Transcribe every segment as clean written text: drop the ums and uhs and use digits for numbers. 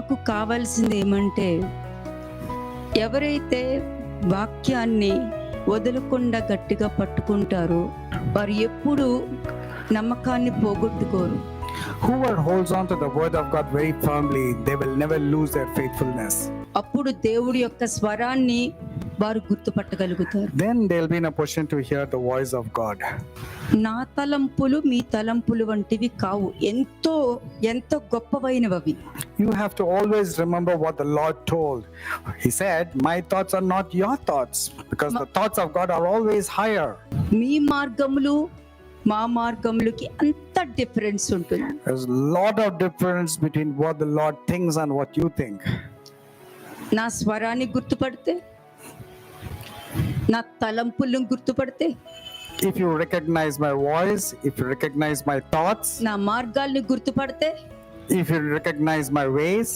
నాకు కావాల్సింది ఏమంటే, ఎవరైతే వాక్యాన్ని వదలకుండా గట్టిగా పట్టుకుంటారో వారు ఎప్పుడు నమ్మకాన్ని పోగొట్టుకోరు. Whoever holds on to the word of God very firmly, they will never lose their faithfulness. అప్పుడు దేవుడి యొక్క స్వరాన్ని వారు గుర్తుపట్టగలుగుతారు. Then they'll be in a position to hear the voice of God. నా తలంపులు మీ తలంపులు వంటివి కావు, ఎంతో గొప్పవైనవి. You have to always remember what the Lord told. He said, my thoughts are not your thoughts, because the thoughts of God are always higher. మీ మార్గములు మా మార్గములకి అంత difference ఉంటుంది. There's a lot of difference between what the Lord thinks and what you think. నా స్వరాన్ని గుర్తుపడితే, నా తలంపులను గుర్తుపడితే, If you recognize my voice, if you recognize my thoughts, నా మార్గాల్ని గుర్తుపడితే, if you recognize my ways,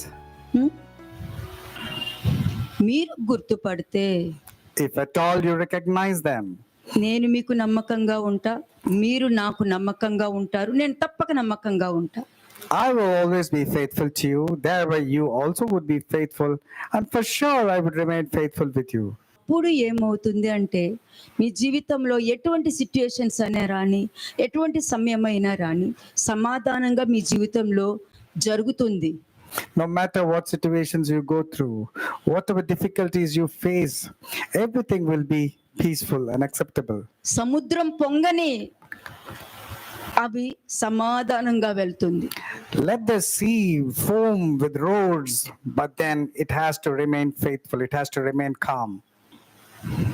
మీరు గుర్తుపడితే, if at all you recognize them, నేను మీకు నమ్మకంగా ఉంటా, మీరు నాకు నమ్మకంగా ఉంటారు, నేను తప్పక నమ్మకంగా ఉంటా. I will always be faithful to you. Thereby you also would be faithful, and for sure I would remain faithful with you. ఇప్పుడు ఏమవుతుంది అంటే, మీ జీవితంలో ఎటువంటి సిట్యుయేషన్స్ అయినా రాని, ఎటువంటి సమయమైనా రాని, సమాధానంగా మీ జీవితంలో జరుగుతుంది. No matter what situations you go through, whatever difficulties you face, everything will be peaceful and acceptable. సముద్రం పొంగని అవి సమాధానంగా వెళ్తుంది. Let the sea foam with roads, but then it has to remain faithful. It has to remain calm.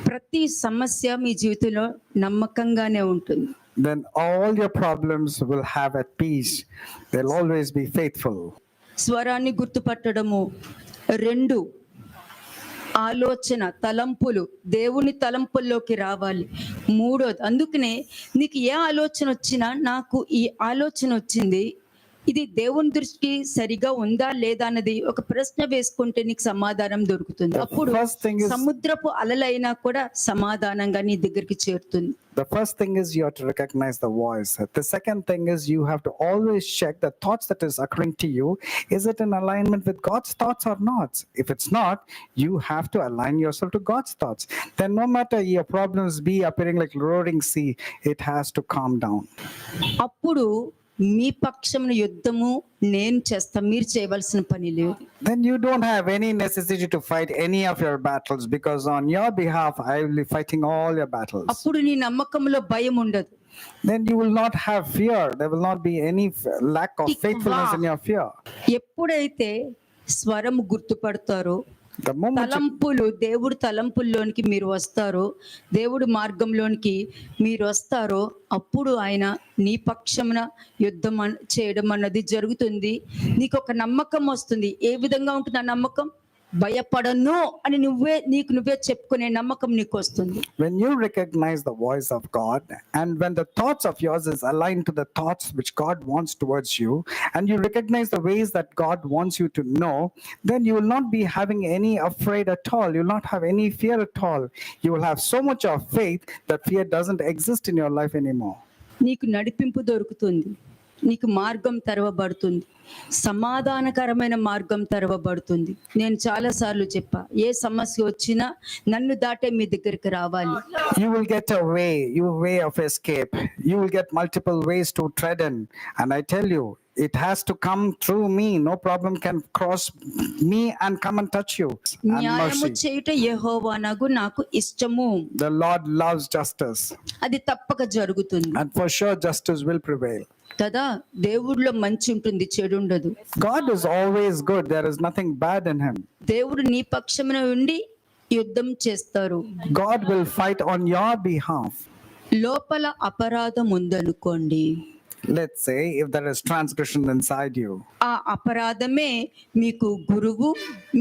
ప్రతి సమస్య మీ జీవితంలో నమ్మకంగానే ఉంటుంది. Then all your problems will have at peace. They'll always be faithful. స్వరాన్ని గుర్తుపట్టడము. 2, ఆలోచన, తలంపులు దేవుని తలంపుల్లోకి రావాలి. 3, అందుకనే నీకు ఏ ఆలోచన వచ్చినా, నాకు ఈ ఆలోచన వచ్చింది, ఇది దేవుని దృష్టికి సరిగా ఉందా లేదా అన్నది ఒక ప్రశ్న వేసుకుంటే నీకు సమాధానం దొరుకుతుంది. అప్పుడు సముద్రపు అలలైనా కూడా సమాధానంగా నీ దగ్గరికి చేరుతుంది. The first thing is you have to recognize the voice. The second thing is you have to always check the thoughts that is occurring to you. Is it in alignment with God's thoughts or not? If it's not, you have to align yourself to God's thoughts. Then no matter your problems be appearing like roaring sea, it has to calm down. అప్పుడు మీ పక్షమున యుద్ధము నేను చేస్తా, మీరు చేయవలసిన పని లేదు. Then you don't have any necessity to fight any of your battles, because on your behalf I will be fighting all your battles. అప్పుడు నీ నమ్మకంలో భయం ఉండదు. Then you will not have fear. There will not be any lack of faithfulness in your fear. ఎప్పుడైతే స్వరం గుర్తుపడతారో, The moment తలంపులు, దేవుడు తలంపుల్లోనికి మీరు వస్తారో, దేవుడు మార్గంలోనికి మీరు వస్తారో, అప్పుడు ఆయన నీ పక్షమున యుద్ధం చేయడం అన్నది జరుగుతుంది. నీకు ఒక నమ్మకం వస్తుంది. ఏ విధంగా ఉంటుంది ఆ నమ్మకం? భయపడను అని నీకు నువ్వే చెప్పుకునే నమ్మకం నీకు వస్తుంది. When you recognize the voice of God, and when the thoughts of yours is aligned to the thoughts which God wants towards you, and you recognize the ways that God wants you to know, then you will not be having any afraid at all. You will not have any fear at all. You will have so much of faith that fear doesn't exist in your life anymore. నీకు నడిపింపు దొరుకుతుంది, నీకు మార్గం తెరవబడుతుంది, సమాధానకరమైన మార్గం తెరవబడుతుంది. నేను చాలా సార్లు చెప్పా, ఏ సమస్య వచ్చినా నన్ను దాటే మీ దగ్గరికి రావాలి. You will get a way of escape. You will get multiple ways to tread in, and I tell you, it has to come through me. No problem can cross me and come and touch you. And న్యాయము mercy. చేయుట యెహోవానగు నాకు ఇష్టము. The Lord loves justice, అది తప్పక జరుగుతుంది and for sure justice will prevail. కదా. దేవుడిలో మంచి ఉంటుంది, చెడు ఉండదు. God is always good. There is nothing bad in him. దేవుడు నీ పక్షమున ఉండి యుద్ధం చేస్తారు. God will fight on your behalf. లోపల అపరాధం ఉందనుకోండి, Let's say if there is transgression inside you, ఆ అపరాధమే మీకు గురువు,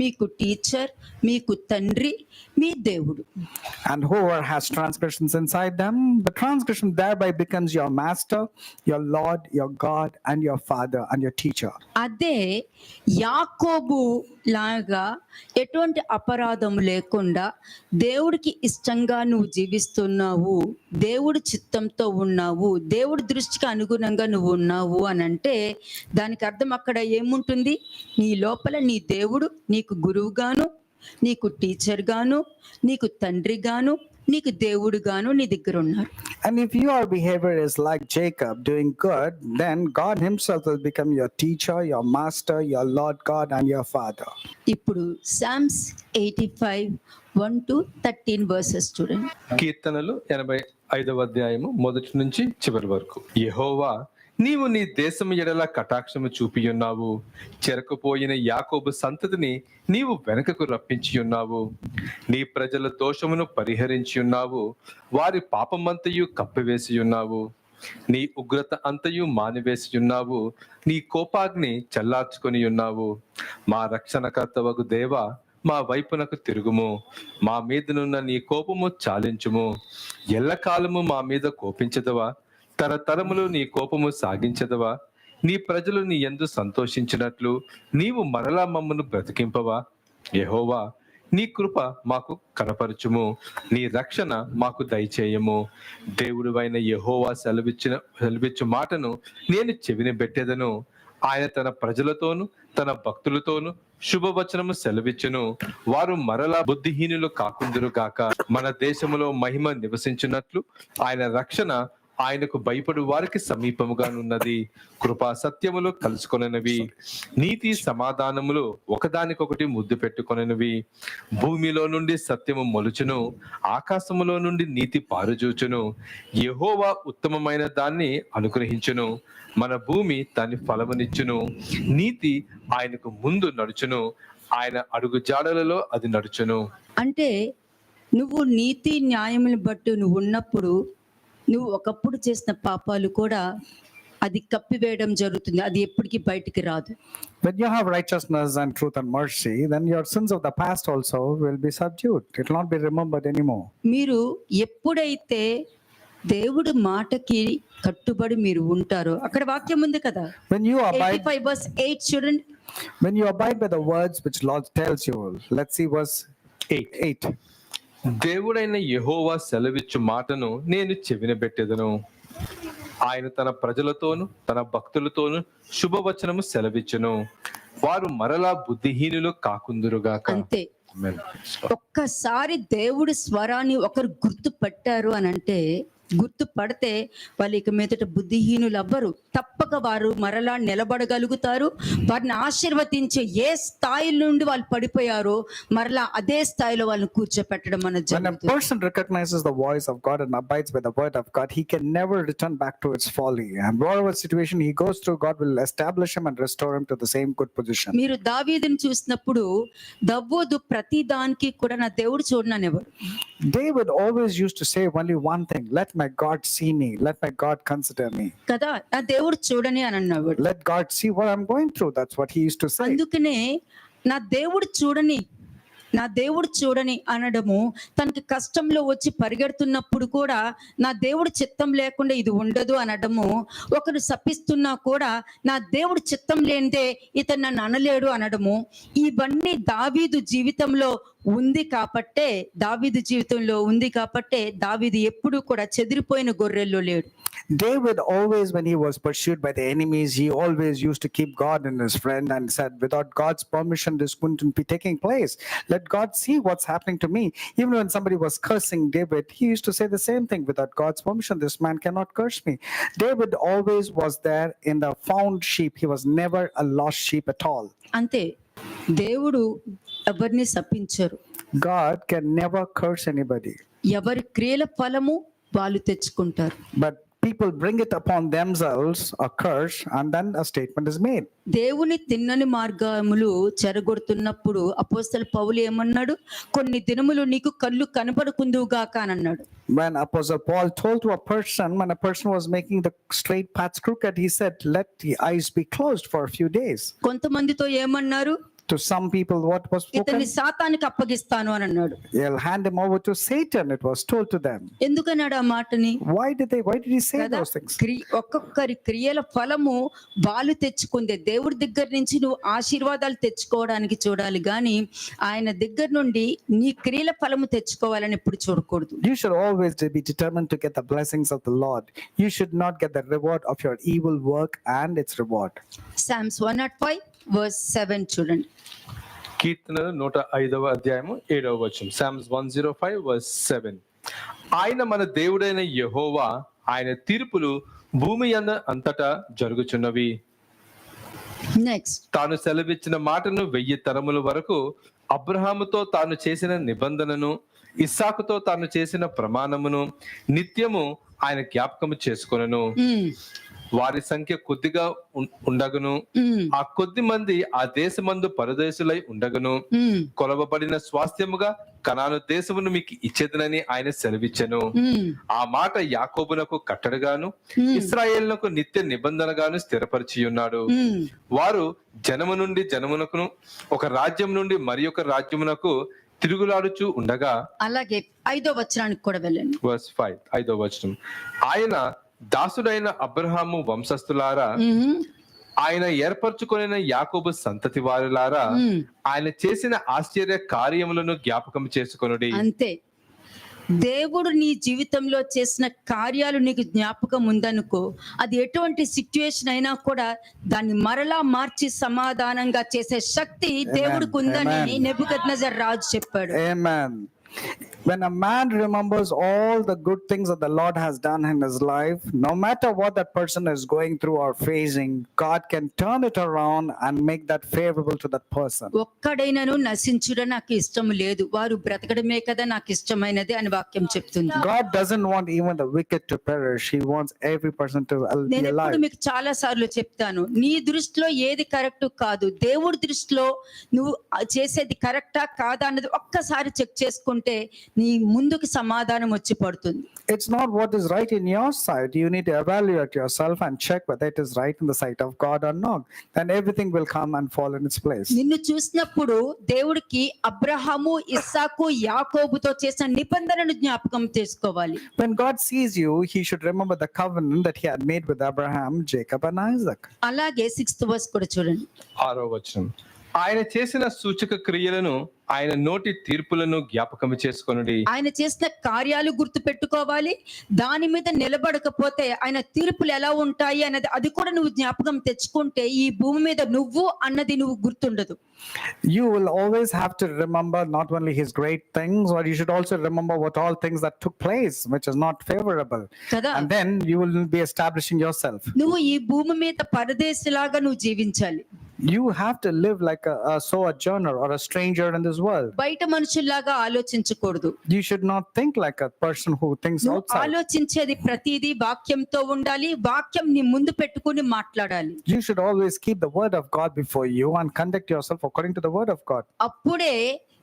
మీకు టీచర్, మీకు తండ్రి, మీ దేవుడు. and whoever has transgressions inside them, the transgression thereby becomes your master, your Lord, your God, and your Father and your teacher. అదే యాకోబు లాగా ఎటువంటి అపరాధం లేకుండా దేవుడికి ఇష్టంగా నువ్వు జీవిస్తున్నావు, దేవుడి చిత్తంతో ఉన్నావు, దేవుడి దృష్టికి అనుగుణంగా సంపూర్ణంగా నువ్వు ఉన్నావు అని అంటే దానికి అర్థం అక్కడ ఏముంటుంది? నీ లోపల నీ దేవుడు నీకు గురువుగాను, నీకు టీచర్ గాను, నీకు తండ్రి గాను, నీకు దేవుడు గాను నీ దగ్గర ఉన్నారు. And if your behavior is like Jacob, doing good, then God himself will become your teacher, your master, your Lord God, and your father. ఇప్పుడు సామ్స్ 85 1-13 వర్సెస్ చూడండి. కీర్తనలు 85వ అధ్యాయము మొదటి నుంచి చివరి వరకు. యెహోవా, నీవు నీ దేశము ఎడల కటాక్షము చూపియున్నావు. చెరకుపోయిన యాకోబు సంతతిని నీవు వెనుకకు రప్పించి ఉన్నావు. నీ ప్రజల దోషమును పరిహరించి ఉన్నావు. వారి పాపమంతయు కప్పివేసి ఉన్నావు. నీ ఉగ్రత అంతయు మానివేసి ఉన్నావు. నీ కోపాగ్ని చల్లార్చుకొని ఉన్నావు. మా రక్షణకర్తవగు దేవా, మా వైపునకు తిరుగుము. మా మీదనున్న నీ కోపము చాలించుము. ఎల్లకాలము మా మీద కోపించదవా? తరతరములు నీ కోపము సాగించదవా? నీ ప్రజలు నీ యందు సంతోషించినట్లు నీవు మరలా మమ్మను బ్రతికింపవా? యెహోవా, నీ కృప మాకు కనపరచుము. నీ రక్షణ మాకు దయచేయము. దేవుడువైన యెహోవా సెలవిచ్చు మాటను నేను చెవిని పెట్టెదను. ఆయన తన ప్రజలతోను తన భక్తులతోను శుభవచనము సెలవిచ్చును. వారు మరలా బుద్ధిహీనులు కాకుందురు గాక. మన దేశములో మహిమ నివసించున్నట్లు ఆయన రక్షణ ఆయనకు భయపడు వారికి సమీపముగానున్నది. కృపా సత్యములు కలుసుకొననివి, నీతి సమాధానములు ఒకదానికొకటి ముద్దు పెట్టుకొననివి. భూమిలో నుండి సత్యము మొలుచును, ఆకాశములో నుండి నీతి పారుజూచును. యెహోవా ఉత్తమమైన దాన్ని అనుగ్రహించును. మన భూమి దాని ఫలమునిచ్చును. నీతి ఆయనకు ముందు నడుచును, ఆయన అడుగు జాడలలో అది నడుచును. అంటే నువ్వు నీతి న్యాయములను బట్టి నువ్వు ఉన్నప్పుడు నువ్వు ఒకప్పుడు చేసిన పాపాలు కూడా అది కప్పివేయడం జరుగుతుంది. అది ఎప్పటికీ బయటికి రాదు. When you have righteousness and truth and mercy, then your sins of the past also will be subdued. It will not be remembered anymore. మీరు ఎప్పుడైతే దేవుడి మాటకి కట్టుబడి మీరు ఉంటారో, అక్కడ వాక్యం ఉంది కదా, When you abide, 85 verse 8 చూడండి. when you abide by the words which Lord tells you, let's see verse 8. దేవుడైన యెహోవా సెలవిచ్చు మాటను నేను చెవిన పెట్టెదను. ఆయన తన ప్రజలతోను తన భక్తులతోను శుభవచనము సెలవిచ్చును. వారు మరలా బుద్ధిహీనులు కాకుందురుగాక. అంతే. Amen. ఒక్కసారి దేవుడి స్వరాన్ని ఒకరు గుర్తుపట్టారు అని అంటే, గుర్తుపడితే వాళ్ళు ఇక మీదట బుద్ధిహీనులు అవ్వరు. తప్పక వారు మరలా నిలబడగలుగుతారు. వారిని ఆశీర్వదించే ఏ స్థాయి నుండి వాళ్ళు పడిపోయారో మరలా అదే స్థాయిలో వాళ్ళని కూర్చోపెట్టడం అనేది When a జరుగుతుంది. person recognizes the voice of God and abides by the word of God, he can never return back to its folly. And whatever situation he goes through, God will establish him and restore him to the same good position. మీరు దావీదుని చూసినప్పుడు దవ్వోదు ప్రతి దానికి కూడా నా దేవుడు చూడననేవాడు. David always used to say only one thing: let my God see me, let my God consider me. కదా, నా దేవుడు చూడని అని అన్నవాడు. Let God see what I'm going through. That's what he used to say. అందుకనే నా దేవుడు చూడని అనడము, తనకి కష్టంలో వచ్చి పరిగెడుతున్నప్పుడు కూడా నా దేవుడు చిత్తం లేకుండా ఇది ఉండదు అనడము, ఒకరు శపిస్తున్నా కూడా నా దేవుడు చిత్తం లేనిదే ఇతను నన్ను అనలేడు అనడము, ఇవన్నీ దావీదు జీవితంలో ఉంది కాబట్టే దావీదు ఎప్పుడు కూడా చెదిరిపోయిన గొర్రెల్లో లేడు. David always, when he was pursued by the enemies, he always used to keep God in his friend and said, without God's permission, this wouldn't be taking place. Let God see what's happening to me. Even when somebody was cursing David, he used to say the same thing: without God's permission, this man cannot curse me. David always was there in the found sheep. He was never a lost sheep at all. అంతే. దేవుడు ఎవరిని శపించరు. God can never curse anybody. ఎవరి క్రియల ఫలము వాళ్ళు తెచ్చుకుంటారు. But people bring it upon themselves, a curse, and then a statement is made. దేవుని తిన్నని మార్గములు చెరగొడుతున్నప్పుడు అపోస్తలుడు పౌలు ఏమన్నాడు? కొన్ని దినములు నీకు కళ్ళు కనపడకుందువుగాక అని అన్నాడు. When Apostle Paul told to a person, when a person was making the straight paths crooked, he said, let the eyes be closed for a few days. కొంతమందితో ఏమన్నారు? To some people, what was spoken? ఇతన్ని సాతానికి అప్పగిస్తాను అని అన్నాడు. He'll hand him over to Satan, it was told to them. ఎందుకన్నాడు ఆ మాటని? Why did he say కదా, those things? ఒక్కొక్కరి క్రియల ఫలము వాళ్ళు తెచ్చుకుందే. దేవుడి దగ్గర నుంచి నువ్వు ఆశీర్వాదాలు తెచ్చుకోవడానికి చూడాలి గాని ఆయన దగ్గర నుండి నీ క్రియల ఫలము తెచ్చుకోవాలని ఎప్పుడు చూడకూడదు. You should always be determined to get the blessings of the Lord. You should not get the reward of your evil work and its reward. Psalms 105 verse 7 చూడండి. కీర్తనలు 105వ అధ్యాయము 7వ వచనం. Psalms 105 verse 7. ఆయన మన దేవుడైన యెహోవా, ఆయన తీర్పులు భూమి అంతటా జరుగుచున్నవి. నెక్స్ట్, తాను సెలవిచ్చిన మాటను 1000 తరముల వరకు, అబ్రహాముతో తాను చేసిన నిబంధనను, ఇస్సాకుతో తాను చేసిన ప్రమాణమును నిత్యము ఆయన జ్ఞాపకము చేసుకొనెను. వారి సంఖ్య కొద్దిగా ఉండగను, ఆ కొద్ది మంది ఆ దేశమందు పరదేశులై ఉండగను. కొలవబడిన స్వాస్థ్యముగా కనాను దేశమును మీకు ఇచ్చేదనని ఆయన సెలవిచ్చెను. ఆ మాట యాకోబునకు కట్టడగాను, ఇశ్రాయేలునకు నిత్య నిబంధనగాను స్థిరపరిచి ఉన్నాడు. వారు జనము నుండి జనమునకును, ఒక రాజ్యం నుండి మరి ఒక రాజ్యమునకు తిరుగులాడుచూ ఉండగా. అలాగే 5వ వచనానికి కూడా వెళ్ళండి. వర్స్ 5, 5వ వచనం. ఆయన దాసుడైన అబ్రహాము వంశస్థులారా, ఆయన ఏర్పరచుకొనిన యాకోబు సంతతి వారులారా, ఆయన చేసిన ఆశ్చర్య కార్యములను జ్ఞాపకం చేసుకొనుడి. అంతే, దేవుడు నీ జీవితంలో చేసిన కార్యాలు నీకు జ్ఞాపకం ఉందనుకో, అది ఎటువంటి సిచ్యుయేషన్ అయినా కూడా దాన్ని మరలా మార్చి సమాధానంగా చేసే శక్తి దేవుడికి ఉందని నెబుకద్నెజర్ రాజు చెప్పాడు. Amen. When a man remembers all the good things that the Lord has done in his life, no matter what that person is going through or facing, God can turn it around and make that favorable to that person. ఒక్కడైనను నశించుట నాకు ఇష్టం లేదు, వారు బ్రతకడమే కదా నాకు ఇష్టమైనది అని వాక్యం చెప్తుంది. God doesn't want even the wicked to perish. He wants every person to be నేను alive. ఎప్పుడు మీకు చాలా సార్లు చెప్తాను, నీ దృష్టిలో ఏది కరెక్ట్ కాదు, దేవుడి దృష్టిలో నువ్వు చేసేది కరెక్టా కాదా అన్నది ఒక్కసారి చెక్ చేసుకుంటే నీ ముందుకు సమాధానం వచ్చి పడుతుంది. It's not what is right in your sight. You need to evaluate yourself and check whether it is right in the sight of God or not. Then everything will come and fall in its place. నిన్ను చూసినప్పుడు దేవుడికి అబ్రహాము, ఇస్సాకు, యాకోబుతో చేసిన నిబంధనను జ్ఞాపకం చేసుకోవాలి. When God sees you, he should remember the covenant that he had made with Abraham, Jacob and Isaac. అలాగే 6th verse కూడా చూడండి. 6వ వచనం. ఆయన చేసిన సూచక క్రియలను, ఆయన నోటి తీర్పులను జ్ఞాపకం చేసుకొనుడి. ఆయన చేసిన కార్యాలు గుర్తు పెట్టుకోవాలి. దాని మీద నిలబడకపోతే ఆయన తీర్పులు ఎలా ఉంటాయి అన్నది అది కూడా నువ్వు జ్ఞాపకం తెచ్చుకుంటే ఈ భూమి మీద నువ్వు అన్నది నువ్వు గుర్తుండదు. You will always have to remember not only his great things, but you should also remember what all things that took place which is not favorable. కదా, And then you will be establishing yourself. నువ్వు ఈ భూమి మీద పరదేశిలాగా నువ్వు జీవించాలి. You have to live like a sojourner or a stranger in this world. బయట మనుషుల్లాగా ఆలోచించకూడదు. You should not think like a person who thinks నువ్వు outside. ఆలోచించేది ప్రతిదీ వాక్యంతో ఉండాలి. వాక్యం నీ ముందు పెట్టుకుని మాట్లాడాలి. You should always keep the word of God before you and conduct yourself according to the word of God. అప్పుడే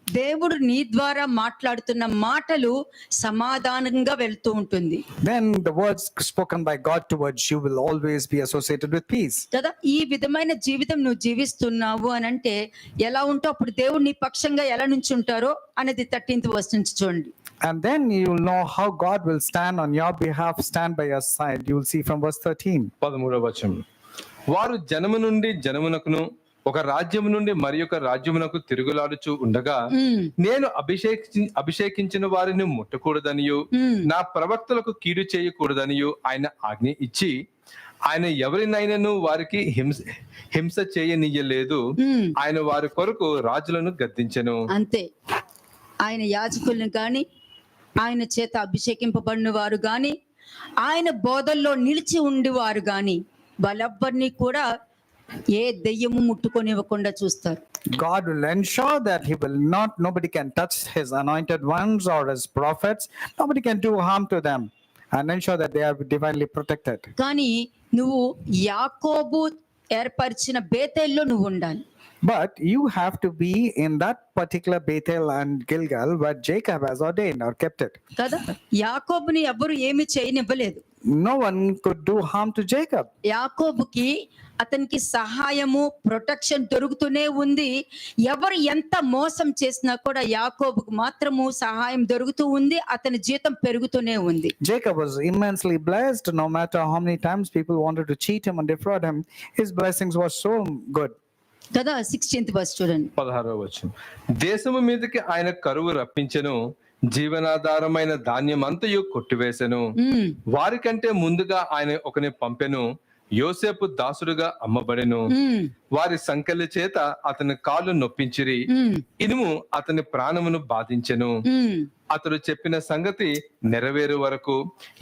దేవుడు నీ ద్వారా మాట్లాడుతున్న మాటలు సమాధానంగా వెళ్తూ ఉంటుంది. Then the words spoken by God towards you will always be associated with peace. కదా, ఈ విధమైన జీవితం నువ్వు జీవిస్తున్నావు అని అంటే ఎలా ఉంటావు, అప్పుడు దేవుడు నీ పక్షంగా ఎలా నుంచుంటారో అనేది 13th verse నుంచి చూడండి. And then you will know how God will stand on your behalf, stand by your side. You will see from verse 13. 13వ వచనం. వారు జనము నుండి జనమునకును, ఒక రాజ్యము నుండి మరి ఒక రాజ్యమునకు తిరుగులాడుచూ ఉండగా, నేను అభిషేకించిన వారిని ముట్టకూడదనియు, నా ప్రవక్తలకు కీడు చేయకూడదనియు ఆయన ఆజ్ఞ ఇచ్చి, ఆయన ఎవరినైనాను వారికి హింస చేయనీయలేదు. ఆయన వారి కొరకు రాజులను గద్దించెను. అంతే, ఆయన యాజకులను గాని, ఆయన చేత అభిషేకింపబడిన వారు గాని, ఆయన బోధల్లో నిలిచి ఉండేవారు గాని వాళ్ళెవ్వరిని కూడా ఏ దెయ్యము ముట్టుకొనివ్వకుండా చూస్తారు. God will ensure that nobody can touch his anointed ones or his prophets. Nobody can do harm to them and ensure that they are divinely protected. కానీ నువ్వు యాకోబు ఏర్పరిచిన బేతేల్లో నువ్వు ఉండాలి. But you have to be in that particular Bethel and Gilgal where Jacob has ordained or kept it. కదా, యాకోబుని ఎవ్వరు ఏమి చేయనివ్వలేదు. no one could do harm to Jacob. యాకోబుకి అతనికి సహాయము ప్రొటెక్షన్ దొరుకుతూనే ఉంది. ఎవరు ఎంత మోసం చేసినా కూడా యాకోబుకు మాత్రము సహాయం దొరుకుతూ ఉంది. అతని జీతం పెరుగుతూనే ఉంది. Jacob was immensely blessed. No matter how many times people wanted to cheat him and defraud him, his blessings were so good. కదా 16th verse చూడండి. 16వ వచనం. దేశము మీదకి ఆయన కరువు రప్పించెను, జీవనాధారమైన ధాన్యం అంతయు కొట్టివేసెను. వారికంటే ముందుగా ఆయన ఒకని పంపెను, యోసేపు దాసుడుగా అమ్మబడెను. వారి సంకెళ్ళ చేత అతని కాళ్ళు నొప్పించిరి, ఇనుము అతని ప్రాణమును బాధించెను. అతడు చెప్పిన సంగతి నెరవేరు వరకు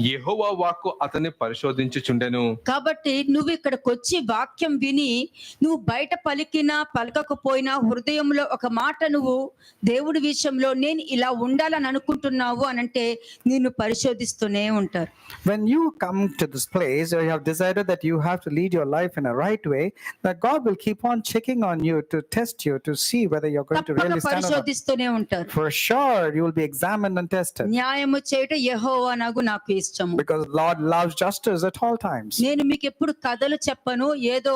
యెహోవా వాక్కు అతన్ని పరిశోధించుచుండెను. కాబట్టి నువ్వు ఇక్కడికి వచ్చి వాక్యం విని నువ్వు బయట పలికినా పలకకపోయినా హృదయంలో ఒక మాట నువ్వు దేవుడి విషయంలో నేను ఇలా ఉండాలని అనుకుంటున్నావు అనంటే నిన్ను పరిశోధిస్తూనే ఉంటారు. When you come to this place where you have decided that you have to lead your life in a right way, that God will keep on checking on you to test you to see whether you're going to తప్పక really stand or not. పరిశోధిస్తూనే ఉంటారు. For sure, you will be examined and tested, న్యాయము చేయుట యెహోవా నాకు ఇష్టము. because Lord loves justice at all times. నేను మీకు ఎప్పుడు కథలు చెప్పను, ఏదో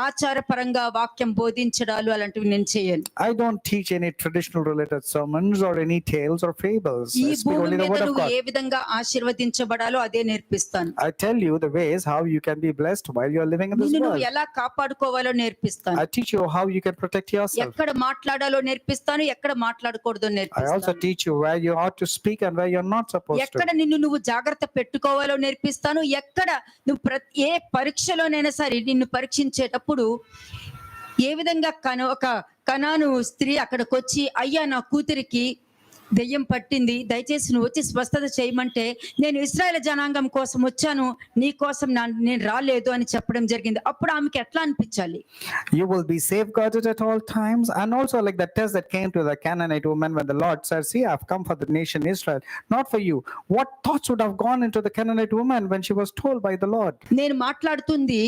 ఆచారపరంగా వాక్యం బోధించడాలు అలాంటివి నేను చేయను. I don't teach any traditional related sermons or any tales or fables. ఈ I speak భూమి only the మీద word of నువ్వు God. ఏ విధంగా ఆశీర్వదించబడాలో అదే నేర్పిస్తాను. I tell you the ways how you can be blessed while you're living in this నిన్ను నువ్వు world. ఎలా కాపాడుకోవాలో నేర్పిస్తాను. I teach you how you can protect yourself. ఎక్కడ మాట్లాడాలో నేర్పిస్తాను, ఎక్కడ మాట్లాడకూడదో I also నేర్పిస్తాను. teach you where you ought to speak and where you're not supposed to. ఎక్కడ నిన్ను నువ్వు జాగ్రత్త పెట్టుకోవాలో నేర్పిస్తాను. ఎక్కడ నువ్వు ఏ పరీక్షలోనైనా సరే నిన్ను పరీక్షించేటప్పుడు ఏ విధంగా ఒక కనాను స్త్రీ అక్కడికి వచ్చి అయ్యా నా కూతురికి దెయ్యం పట్టింది, దయచేసి నువ్వు వచ్చి స్వస్థత చేయమంటే నేను ఇశ్రాయేల్ జనాంగం కోసం వచ్చాను, నీ కోసం నేను రాలేదు అని చెప్పడం జరిగింది. అప్పుడు ఆమెకి ఎట్లా అనిపించాలి? You will be safeguarded at all times. And also like the test that came to the Canaanite woman when the Lord said, see, I've come for the nation Israel, not for you. What thoughts would have gone into the Canaanite woman when she was told by the Lord? నేను మాట్లాడుతుంది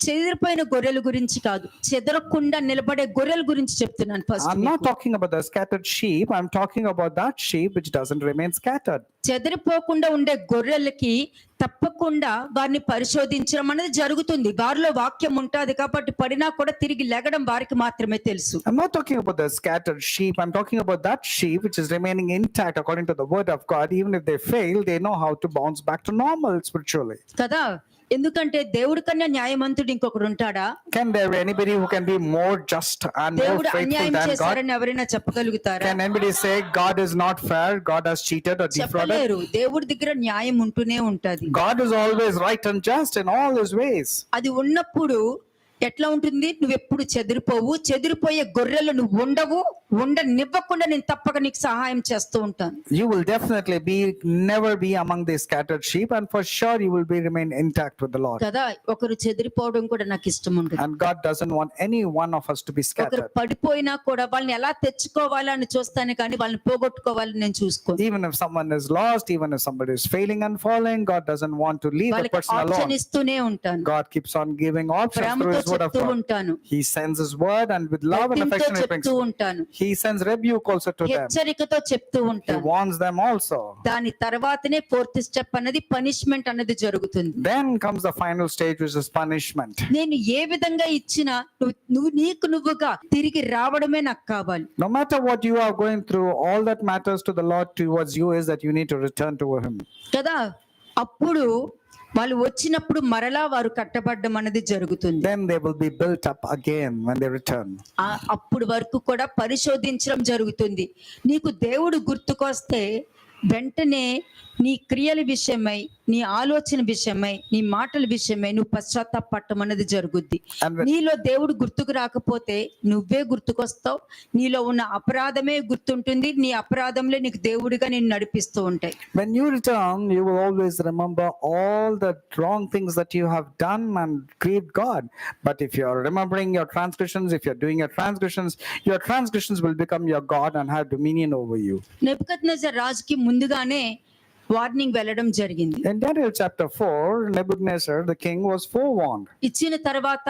చెదిరిపోయిన గొర్రెల గురించి కాదు, చెదరకుండా నిలబడే గొర్రెల గురించి చెప్తున్నాను. I'm first not talking about the scattered sheep. I'm talking about that sheep which doesn't remain scattered. చెదిరిపోకుండా ఉండే గొర్రెలకి తప్పకుండా వారిని పరిశోధించడం అనేది జరుగుతుంది. వారిలో వాక్యం ఉంటుంది కాబట్టి పడినా కూడా తిరిగి లెగడం వారికి మాత్రమే తెలుసు. I'm not talking about the scattered sheep. I'm talking about that sheep which is remaining intact according to the word of God. Even if they fail, they know how to bounce back to normal spiritually. కదా, ఎందుకంటే దేవుడి కన్నా న్యాయవంతుడు ఇంకొకడు ఉంటాడా? Can there be anybody who can be more just and more దేవుడు faithful అన్యాయం than God? చేశారని ఎవరైనా చెప్పగలుగుతారా? Can anybody say God is not fair? God has cheated or defrauded? చెప్పలేరు. దేవుడి దగ్గర న్యాయం ఉంటూనే ఉంటది. God is always right and just in all his ways. అది ఉన్నప్పుడు ఎట్లా ఉంటుంది? నువ్వు ఎప్పుడు చెదిరిపోవు, చెదిరిపోయే గొర్రెలు నువ్వు ఉండనివ్వకుండా నేను తప్పక నీకు సహాయం చేస్తూ ఉంటాను. You will definitely never be among the scattered sheep, and for sure you will remain intact with the Lord. కదా, ఒకరు చెదిరిపోవడం కూడా నాకు ఇష్టం ఉండదు. And God doesn't want any one of us to be ఒకరు scattered. పడిపోయినా కూడా వాళ్ళని ఎలా తెచ్చుకోవాలని చూస్తాను కానీ వాళ్ళని పోగొట్టుకోవాలని నేను చూసుకోను. Even if someone is lost, even if somebody is failing and falling, God doesn't want to leave a వాళ్ళకి person alone. ఆప్షన్ ఇస్తూనే ఉంటాను, God keeps on giving options through ప్రేమతో his word of చెప్తూ God. ఉంటాను, He sends his word, and with love and గద్దింపుతో affection he brings. చెప్తూ ఉంటాను, He sends rebuke also to them. హెచ్చరికతో చెప్తూ He ఉంటాను. warns them also. దాని తర్వాతనే fourth step అనేది పనిష్మెంట్ అనేది జరుగుతుంది. Then comes the final stage, which is punishment. నేను ఏ విధంగా ఇచ్చినా నువ్వు నీకుగా తిరిగి రావడమే నాకు కావాలి. No matter what you are going through, all that matters to the Lord towards you is that you need to return to him. కదా, అప్పుడు వాళ్ళు వచ్చినప్పుడు మరలా వారు కట్టబడ్డం అనేది జరుగుతుంది. Then they will be built up again when they return. అప్పుడు వరకు కూడా పరిశోధించడం జరుగుతుంది. నీకు దేవుడు గుర్తుకొస్తే వెంటనే నీ క్రియల విషయమై, నీ ఆలోచన విషయమై, నీ మాటల విషయమై నువ్వు పశ్చాత్తాపడటం అనేది జరుగుద్ది. నీలో దేవుడు గుర్తుకు రాకపోతే నువ్వే గుర్తుకొస్తావు. నీలో ఉన్న అపరాధమే గుర్తుంటుంది. నీ అపరాధంలో నీకు దేవుడిగా నేను నడిపిస్తూ ఉంటాయి. When you return, you will always remember all the wrong things that you have done and grieved God. But if you are remembering your transgressions, if you are doing your transgressions will become your God and have dominion over you. Nebuchadnezzar రాజుకి ముందుగానే warning వెళ్ళడం జరిగింది. In Daniel chapter 4, Nebuchadnezzar the king was forewarned. ఇచ్చిన తర్వాత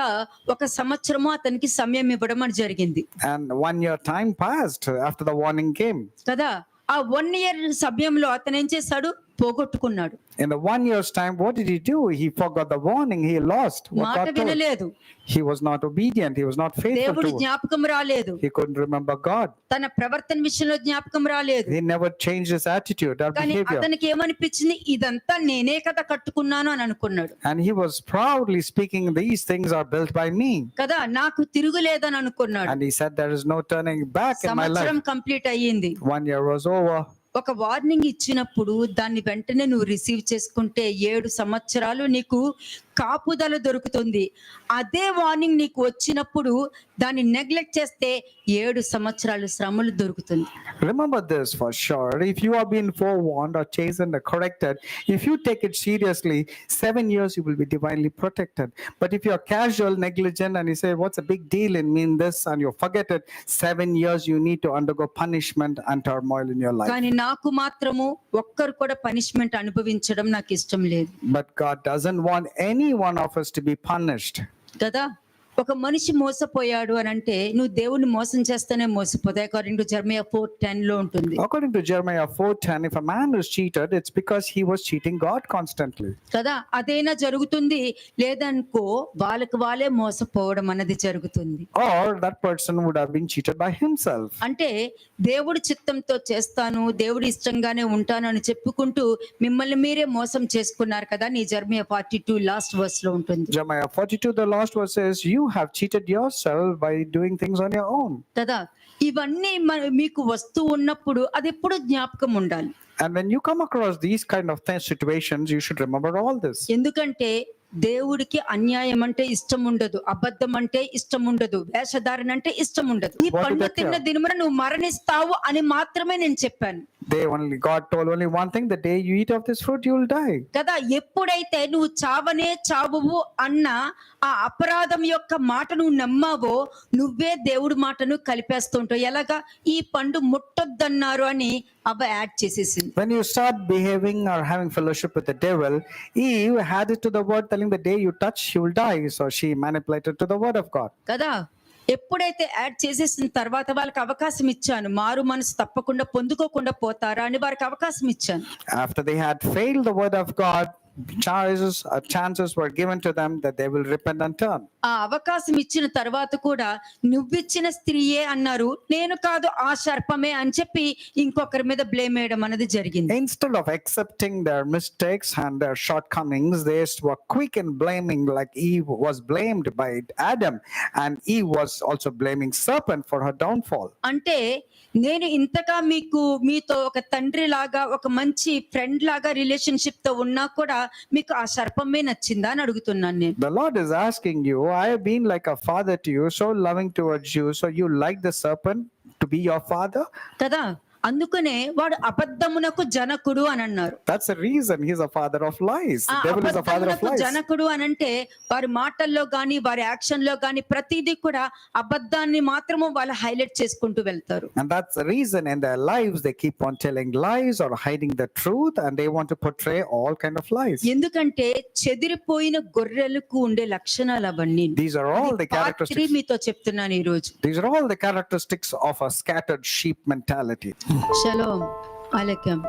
ఒక సంవత్సరము అతనికి సమయం ఇవ్వడం అని జరిగింది. And 1 year time passed after the warning came. కదా, ఆ 1 year సమయంలో అతను ఏం చేశాడు? పోగొట్టుకున్నాడు. In the 1 year's time, what did he do? He forgot the warning. He lost what మాట God told. వినలేదు, He was not obedient. He was not faithful దేవుడి to. జ్ఞాపకం రాలేదు, He couldn't remember God. తన ప్రవర్తన విషయంలో జ్ఞాపకం రాలేదు. He never changed his attitude or కానీ behavior. అతనికి ఏమనిపించింది, ఇదంతా నేనే కదా కట్టుకున్నాను అని అనుకున్నాడు And he was proudly speaking, these things are built by me. కదా, నాకు తిరుగులేదని అనుకున్నాడు. And he said, there is no turning back in my life. సంవత్సరం కంప్లీట్ అయ్యింది. 1 year was over. ఒక వార్నింగ్ ఇచ్చినప్పుడు దాన్ని వెంటనే నువ్వు రిసీవ్ చేసుకుంటే 7 సంవత్సరాలు నీకు కాపుదల దొరుకుతుంది. అదే వార్నింగ్ నీకు వచ్చినప్పుడు దాన్ని నెగ్లెక్ట్ చేస్తే 7 సంవత్సరాలు శ్రమలు దొరుకుతుంది. Remember this for sure. If you are being forewarned or chastened or corrected, if you take it seriously, 7 years you will be divinely protected. But if you are casual, negligent, and you say, what's a big deal in me in this, and you forget it, 7 years you need to undergo punishment and turmoil in your life. కానీ నాకు మాత్రము ఒక్కరు కూడా punishment అనుభవించడం నాకు ఇష్టం లేదు But God doesn't want any one of us to be punished. కదా. ఒక మనిషి మోసపోయాడు అని అంటే నువ్వు దేవుణ్ణి మోసం చేస్తేనే మోసపోతాయి. అకార్డింగ్ టు జెర్మియా 4:10 లో ఉంటుంది According to Jeremiah 4:10, if a man is cheated, it's because he was cheating God constantly. కదా. అదైనా జరుగుతుంది, లేదనుకో వాళ్ళే మోసపోవడం అన్నది జరుగుతుంది. Or that person would have been cheated by himself. అంటే దేవుడి చిత్తంతో చేస్తాను, దేవుడి ఇష్టంగానే ఉంటాను అని చెప్పుకుంటూ మిమ్మల్ని మీరే మోసం చేసుకున్నారు కదా. నీ జెర్మియా 42 లాస్ట్ వర్స్ లో ఉంటుంది Jeremiah 42, the last verse says, you have cheated yourself by doing things on your own. కదా. ఇవన్నీ మీకు వస్తూ ఉన్నప్పుడు అది ఎప్పుడు జ్ఞాపకం ఉండాలి. And when you come across these kind of situations, you should remember all this. ఎందుకంటే దేవుడికి అన్యాయం అంటే ఇష్టం ఉండదు, అబద్ధం అంటే ఇష్టం ఉండదు, వేషధారణ అంటే ఇష్టం ఉండదు. ఈ What did పండు that తిన్న hear? దినమున నువ్వు మరణిస్తావు అని మాత్రమే నేను చెప్పాను God told only one thing, the day you eat of this fruit, you will die. కదా. ఎప్పుడైతే నువ్వు చావనే చావువు అన్న ఆ అపరాధం యొక్క మాట నువ్వు నమ్మావో నువ్వే దేవుడి మాటను కలిపేస్తుంటావు. ఎలాగా, ఈ పండు ముట్టొద్దన్నారు అని అవ్వ యాడ్ చేసేసింది. When you start behaving or having fellowship with the devil, Eve added to the word telling the day you touch, you will die. So she manipulated to the word of God. కదా. ఎప్పుడైతే add చేసేసిన తర్వాత వాళ్ళకి అవకాశం ఇచ్చాను, మారు మనసు తప్పకుండా పొందుకోకుండా పోతారా అని వారికి అవకాశం ఇచ్చాను. After they had failed the word of God, chances were given to them that they will repent and turn. ఆ అవకాశం ఇచ్చిన తర్వాత కూడా నువ్విచ్చిన స్త్రీయే అన్నారు, నేను కాదు ఆ సర్పమే అని చెప్పి ఇంకొకరి మీద బ్లేమ్ వేయడం అనేది జరిగింది. Instead of accepting their mistakes and their shortcomings, they were quick in blaming, like Eve was blamed by Adam, and Eve was also blaming serpent for her downfall. అంటే నేను ఇంతగా మీతో ఒక తండ్రి లాగా, ఒక మంచి ఫ్రెండ్ లాగా రిలేషన్షిప్ తో ఉన్నా కూడా మీకు ఆ సర్పమే నచ్చిందా అని అడుగుతున్నాను నేను. The Lord is asking you, I have been like a father to you, so loving towards you, so you like the serpent to be your father? కదా. అందుకనే వాడు అబద్ధమునకు జనకుడు అని అన్నారు. That's the reason he's a father of lies. ఆ The devil is a father of అబద్ధమునకు lies. జనకుడు అని అంటే వారి మాటల్లో గాని వారి యాక్షన్ లో గాని ప్రతిదీ కూడా అబద్ధాన్ని మాత్రము వాళ్ళు హైలైట్ చేసుకుంటూ వెళ్తారు. And that's the reason in their lives they keep on telling lies or hiding the truth, and they want to portray all kind of lies. ఎందుకంటే చెదిరిపోయిన గొర్రెలకు ఉండే లక్షణాలు అవన్నీ. These are all the characteristics. మీతో చెప్తున్నాను ఈ రోజు. These are all the characteristics of a scattered sheep mentality. Shalom అలైకుం.